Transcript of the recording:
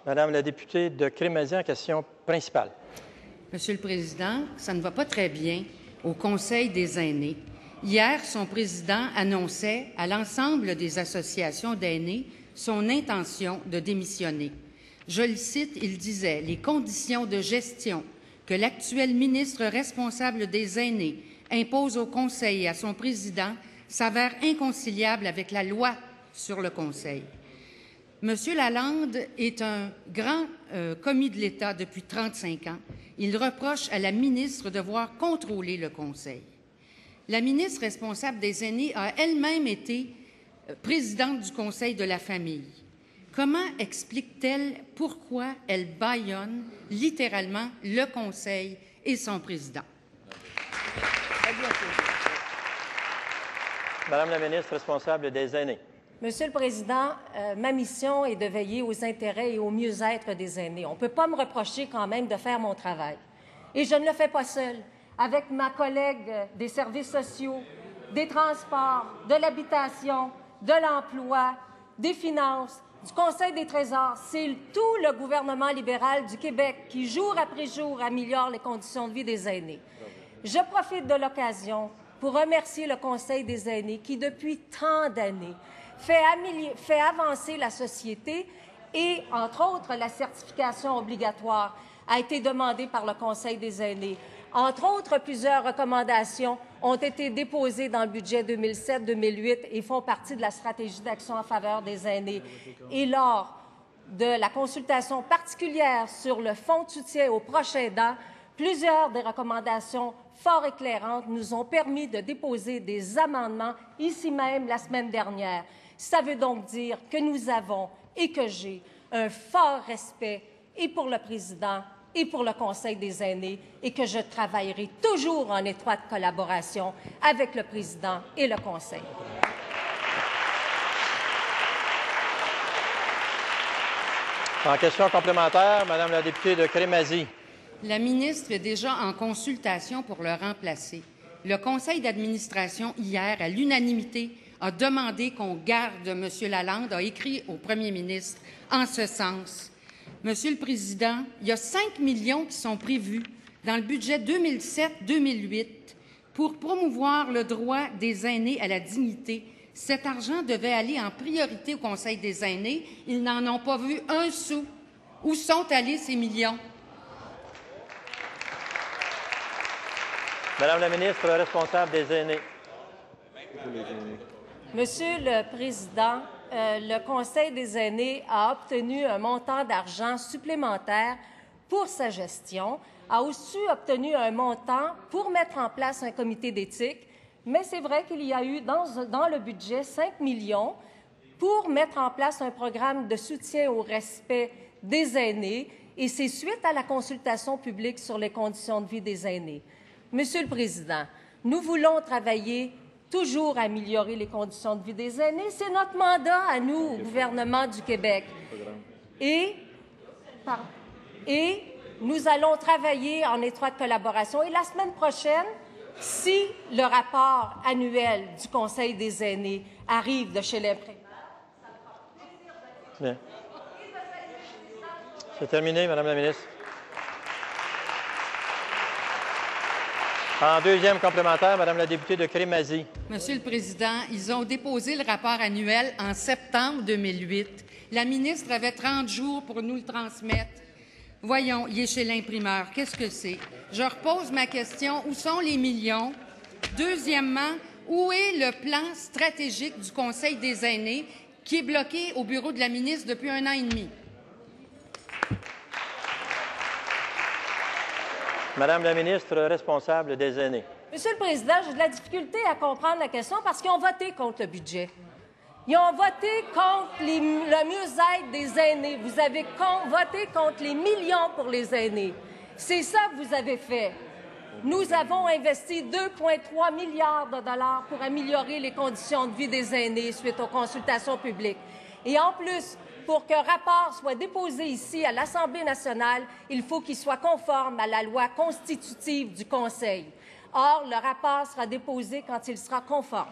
Madame la députée de Crémazie, en question principale. Monsieur le Président, ça ne va pas très bien au Conseil des aînés. Hier, son président annonçait à l'ensemble des associations d'aînés son intention de démissionner. Je le cite, il disait « Les conditions de gestion que l'actuel ministre responsable des aînés impose au Conseil et à son président s'avèrent inconciliables avec la loi sur le Conseil. » Monsieur Lalande est un grand commis de l'État depuis 35 ans. Il reproche à la ministre de devoir contrôler le Conseil. La ministre responsable des aînés a elle-même été présidente du Conseil de la famille. Comment explique-t-elle pourquoi elle bâillonne littéralement le Conseil et son président? Madame la ministre responsable des aînés. Monsieur le Président, ma mission est de veiller aux intérêts et au mieux-être des aînés. On ne peut pas me reprocher quand même de faire mon travail. Et je ne le fais pas seule. Avec ma collègue des services sociaux, des transports, de l'habitation, de l'emploi, des finances, du Conseil des trésors, c'est tout le gouvernement libéral du Québec qui, jour après jour, améliore les conditions de vie des aînés. Je profite de l'occasion pour remercier le Conseil des aînés qui, depuis tant d'années, fait avancer la société et, entre autres, la certification obligatoire a été demandée par le Conseil des aînés. Entre autres, plusieurs recommandations ont été déposées dans le budget 2007-2008 et font partie de la stratégie d'action en faveur des aînés. Et lors de la consultation particulière sur le fonds de soutien aux proches aidants, plusieurs des recommandations fort éclairantes nous ont permis de déposer des amendements ici même la semaine dernière. Ça veut donc dire que nous avons et que j'ai un fort respect et pour le président et pour le Conseil des aînés et que je travaillerai toujours en étroite collaboration avec le président et le Conseil. En question complémentaire, Madame la députée de Crémazie. La ministre est déjà en consultation pour le remplacer. Le Conseil d'administration, hier, à l'unanimité, a demandé qu'on garde M. Lalande, a écrit au premier ministre en ce sens. Monsieur le Président, il y a 5 millions qui sont prévus dans le budget 2007-2008 pour promouvoir le droit des aînés à la dignité. Cet argent devait aller en priorité au Conseil des aînés. Ils n'en ont pas vu un sou. Où sont allés ces millions? Madame la ministre responsable des aînés. Monsieur le Président, le Conseil des aînés a obtenu un montant d'argent supplémentaire pour sa gestion, a aussi obtenu un montant pour mettre en place un comité d'éthique, mais c'est vrai qu'il y a eu dans le budget 5 millions pour mettre en place un programme de soutien au respect des aînés, et c'est suite à la consultation publique sur les conditions de vie des aînés. Monsieur le Président, nous voulons travailler toujours à améliorer les conditions de vie des aînés. C'est notre mandat à nous, au gouvernement du Québec. Et nous allons travailler en étroite collaboration. Et la semaine prochaine, si le rapport annuel du Conseil des aînés arrive de chez l'imprimeur, Bien. C'est terminé, Madame la ministre. En deuxième complémentaire, Madame la députée de Crémazie. Monsieur le Président, ils ont déposé le rapport annuel en septembre 2008. La ministre avait 30 jours pour nous le transmettre. Voyons, il est chez l'imprimeur. Qu'est-ce que c'est? Je repose ma question. Où sont les millions? Deuxièmement, où est le plan stratégique du Conseil des aînés qui est bloqué au bureau de la ministre depuis 1 an et demi? Madame la ministre responsable des aînés. Monsieur le Président, j'ai de la difficulté à comprendre la question parce qu'ils ont voté contre le budget. Ils ont voté contre le mieux-être des aînés. Vous avez voté contre les millions pour les aînés. C'est ça que vous avez fait. Nous avons investi 2,3 milliards de dollars pour améliorer les conditions de vie des aînés suite aux consultations publiques. Et en plus, pour qu'un rapport soit déposé ici à l'Assemblée nationale, il faut qu'il soit conforme à la loi constitutive du Conseil. Or, le rapport sera déposé quand il sera conforme.